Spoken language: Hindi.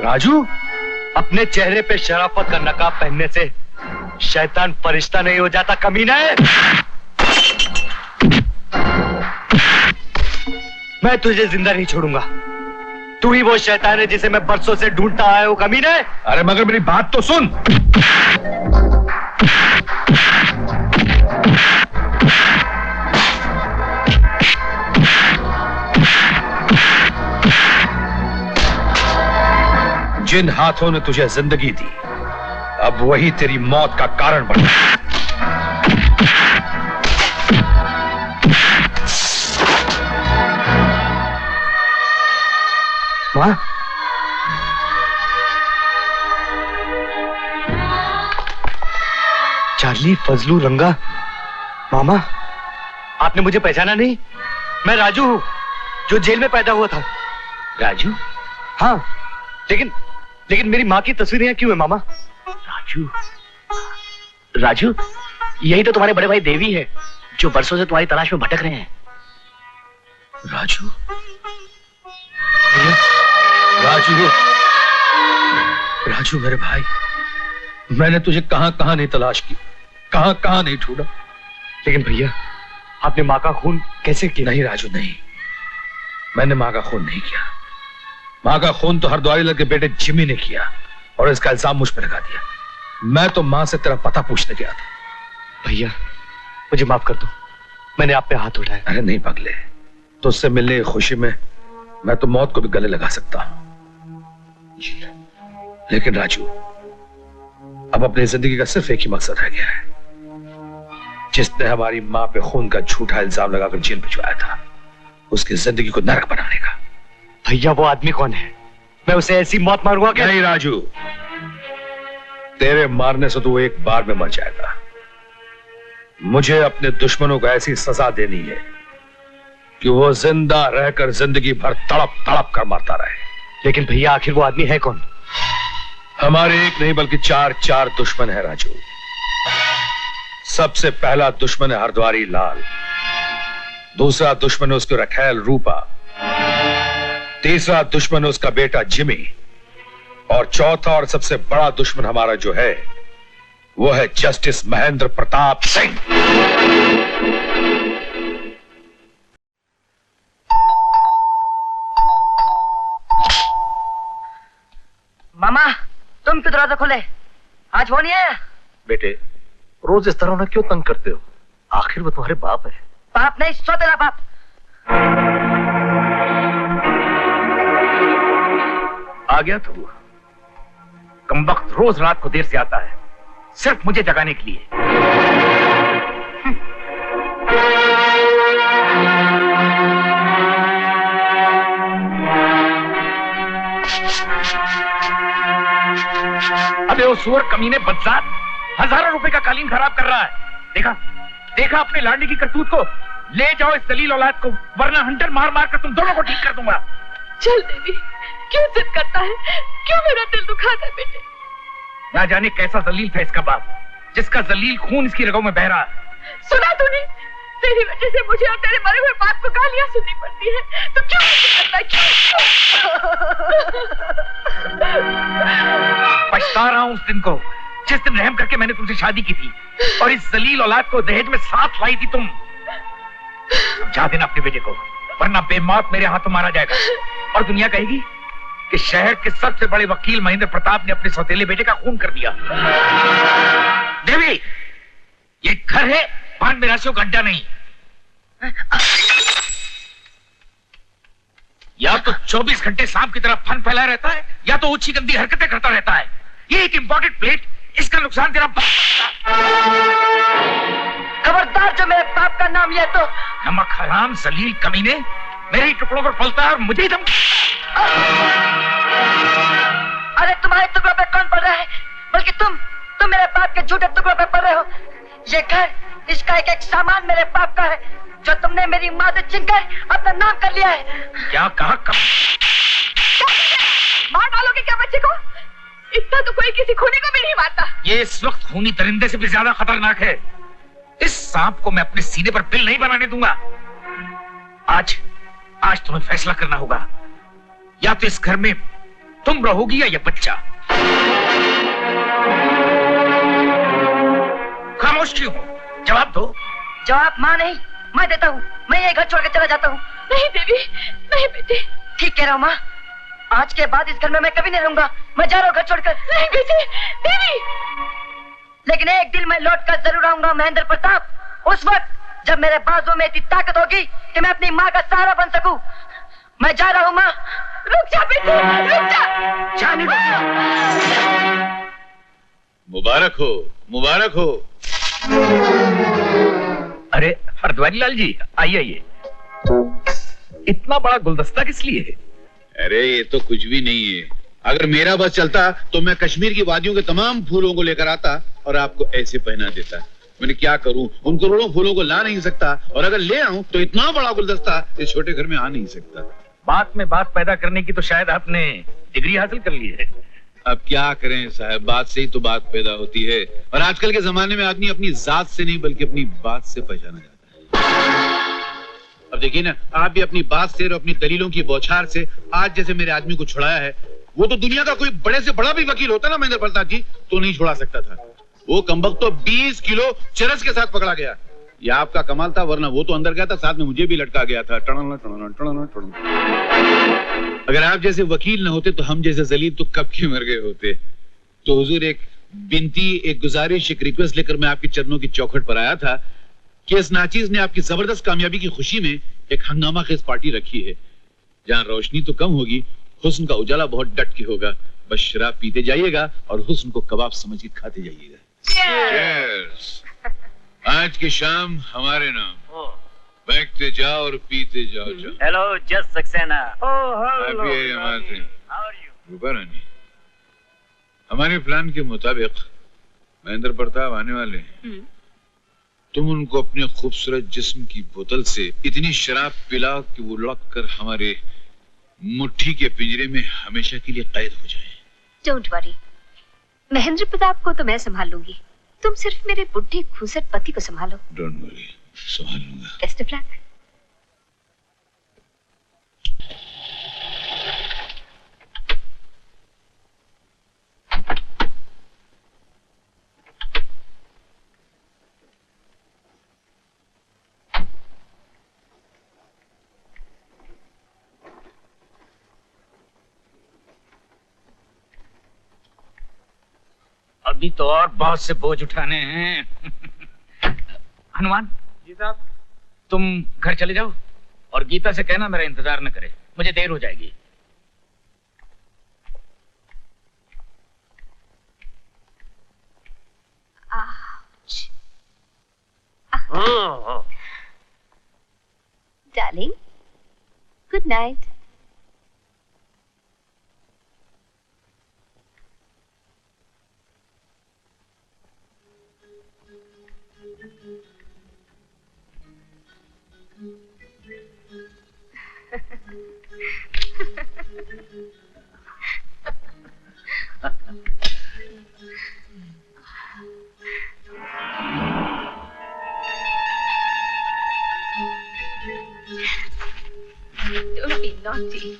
राजू, अपने चेहरे पे शराफत का नकाब पहनने से शैतान फरिश्ता नहीं हो जाता कमीना है। मैं तुझे जिंदा नहीं छोड़ूंगा। तू ही वो शैतान है जिसे मैं बरसों से ढूंढता आया हूं कमीना है। अरे मगर मेरी बात तो सुन। जिन हाथों ने तुझे जिंदगी दी, अब वही तेरी मौत का कारण बना। मां, चार्ली, फजलू, रंगा, मामा, आपने मुझे पहचाना नहीं? मैं राजू हूं, जो जेल में पैदा हुआ था। राजू? हाँ, लेकिन मेरी माँ की तस्वीर यहाँ क्यों है मामा? राजू, यही तो तुम्हारे बड़े भाई देवी है, जो बरसों से तुम्हारी तलाश में भटक रहे हैं। राजू, राजू, राजू मेरे भाई, मैंने तुझे कहां कहां नहीं तलाश की, कहां कहां नहीं ढूंढा। लेकिन भैया, आपने माँ का खून कैसे किया? नहीं राजू, नहीं, मैंने माँ का खून नहीं किया। माँ का खून तो हरद्वारी लाल के बेटे जिमी ने किया और इसका इल्जाम मुझ पर लगा दिया। मैं तो माँ से तेरा पता पूछने गया था। भैया, मुझे माफ कर दो, मैंने आप पे हाथ उठाया। अरे नहीं पगले, तुझसे मिलने की खुशी में मैं तो मौत को भी गले लगा सकता हूं। लेकिन राजू, अब अपनी जिंदगी का सिर्फ एक ही मकसद रह गया है। जिसने हमारी माँ पे खून का झूठा इल्जाम लगाकर जेल भिजवाया था, उसकी जिंदगी को नरक बनाने का। भैया, वो आदमी कौन है? मैं उसे ऐसी मौत मारूंगा कि... नहीं राजू, तेरे मारने से तो वो एक बार में मर जाएगा। मुझे अपने दुश्मनों को ऐसी सजा देनी है कि वो जिंदा रहकर जिंदगी भर तड़प तड़प कर मरता रहे। लेकिन भैया, आखिर वो आदमी है कौन? हमारे एक नहीं बल्कि चार दुश्मन है राजू। सबसे पहला दुश्मन है हरद्वारी लाल, दूसरा दुश्मन है उसकी रखैल रूपा, तीसरा दुश्मन है उसका बेटा जिमी, और चौथा और सबसे बड़ा दुश्मन हमारा जो है वो है जस्टिस महेंद्र प्रताप सिंह। मामा, तुम क्यों दरवाजा खोले? आज वो नहीं आया? बेटे, रोज इस तरह क्यों तंग करते हो? आखिर वो तुम्हारे बाप है। बाप नहीं, सो तेरा बाप। आ गया तू? कमबख्त रोज रात को देर से आता है, सिर्फ मुझे जगाने के लिए। अबे वो सुअर कमीने बदसात हजारों रुपए का कालीन खराब कर रहा है। देखा अपने लाडली की करतूत को। ले जाओ इस दलील औलाद को, वरना हंटर मार मार कर तुम दोनों को ठीक कर दूंगा। चल देवी, क्यों जिद करता है? क्यों मेरा दिल दुखाता है बेटे? ना जाने कैसा जलील था इसका बाप, जिसका जलील खून इसकी रगों में बह रहा है। सुना तूने? तेरी वजह से मुझे और तेरे मरे हुए बाप को गालियां सुननी पड़ती है। तो क्यों करता है? पछता रहा हूं उस दिन को, जिस दिन रहम करके मैंने तुमसे शादी की थी और इस जलील औलाद को दहेज में साथ लाई थी तुम। समझा देना अपने बेटे को, वरना बेमौत मेरे हाथों मारा जाएगा और दुनिया कहेगी कि शहर के सबसे बड़े वकील महेंद्र प्रताप ने अपने सौतेले बेटे का खून कर दिया। देवी, ये घर है, पान मिरासियों का अड्डा नहीं। या तो 24 घंटे सांप की तरह फन फैलाया रहता है, या तो ऊंची गंदी हरकतें करता रहता है। ये एक इंपॉर्टेंट प्लेट, इसका नुकसान तेरा खबरदार जो मेरे बाप का नाम लिया तो। नमक हराम जलील कमीने, मेरे ही टुकड़ों पर पलता है और मुझे ही अरे तुम्हारे टुकड़ों पे कौन पड़ रहा है? बल्कि तुम मेरे बाप के झूठे टुकड़ों पे पड़ रहे हो। ये घर, इसका एक एक सामान मेरे बाप का है, जो तुमने मेरी माँ से छीनकर अपना नाम कर लिया है। क्या कहा? मार डालोगे क्या बच्चे को? इतना तो कोई किसी खूनी को भी नहीं मारता। ये इस वक्त खूनी दरिंदे से भी ज्यादा खतरनाक है। इस सांप को मैं अपने सीने पर बिल नहीं बनाने दूंगा। आज तुम्हें फैसला करना होगा। या तो इस घर में तुम रहोगी या ये बच्चा? खामोश क्यों हो? जवाब दो। जवाब माँ नहीं, मैं देता हूँ। मैं ये घर छोड़ के चला जाता हूँ। नहीं देवी, नहीं बेटे। ठीक कह रहा हूँ माँ, आज के बाद इस घर में मैं कभी नहीं रहूंगा। मैं जा रहा हूँ घर छोड़कर। नहीं बेटे, देवी। लेकिन एक दिन मैं लौट कर जरूर आऊंगा महेंद्र प्रताप, उस वक्त जब मेरे बाजू में इतनी ताकत होगी कि मैं अपनी माँ का सहारा बन सकूं। मैं जा रहा हूँ माँ। रुक जा बेटे, रुक जा। जाने दो। मुबारक हो, मुबारक हो। अरे हरद्वारी लाल जी, आइए आइए। इतना बड़ा गुलदस्ता किस लिए है? अरे ये तो कुछ भी नहीं है। अगर मेरा बस चलता तो मैं कश्मीर की वादियों के तमाम फूलों को लेकर आता और आपको ऐसे पहना देता। मैंने क्या करूं, उन करोड़ों फूलों को ला नहीं सकता, और अगर ले आऊं तो इतना बड़ा गुलदस्ता इस छोटे घर में आ नहीं सकता। बात में बात पैदा करने की तो शायद आपने डिग्री हासिल कर ली है। अब क्या करें साहब, बात से ही तो बात पैदा होती है, और आजकल के जमाने में आदमी अपनी जात से नहीं बल्कि अपनी बात से पहचाना जाता है। अब देखिए ना, आप भी अपनी बात से और अपनी दलीलों की बौछार से आज जैसे मेरे आदमी को छुड़ाया है, वो तो दुनिया का कोई बड़े से बड़ा भी वकील होता ना महेंद्र प्रताप जी, तो नहीं छुड़ा सकता था। वो कमबख्त तो 20 किलो चरस के साथ पकड़ा गया। ये आपका कमाल था, वरना वो तो अंदर गया था, साथ में मुझे भी लटका गया था। टणना टणना टणना टणना। अगर आप जैसे वकील न होते तो हम जैसे जलील तो कब के मर गए होते। तो हुजूर, एक बिनती, एक गुजारिश, एक रिक्वेस्ट लेकर मैं आपके चरणों की चौखट पर आया था कि इस नाचीज ने आपकी जबरदस्त कामयाबी की खुशी में एक हंगामा खेज पार्टी रखी है, जहां रोशनी तो कम होगी, हुस्न का उजाला बहुत डट के होगा। बस शराब पीते जाइएगा और हुस्न को कबाब समझ के खाते जाइएगा। Cheers! आज की शाम हमारे नाम, बैठते जाओ और पीते जाओ। Hello just Saxena. रूपा रानी, हमारे प्लान के मुताबिक महेंद्र प्रताप आने वाले हैं। तुम उनको अपने खूबसूरत जिस्म की बोतल से इतनी शराब पिलाओ कि वो लौट कर हमारे मुट्ठी के पिंजरे में हमेशा के लिए कैद हो जाए। डोंट वरी, महेंद्र प्रताप को तो मैं संभाल लूंगी। तुम सिर्फ मेरे बुढ़े खूसट पति को संभालो। डोंट वरी, संभाल लूंगा। Best of luck. अभी तो और बहुत से बोझ उठाने हैं। हनुमान जी साहब, तुम घर चले जाओ और गीता से कहना मेरा इंतजार न करे, मुझे देर हो जाएगी। Darling, good night. Don't be naughty.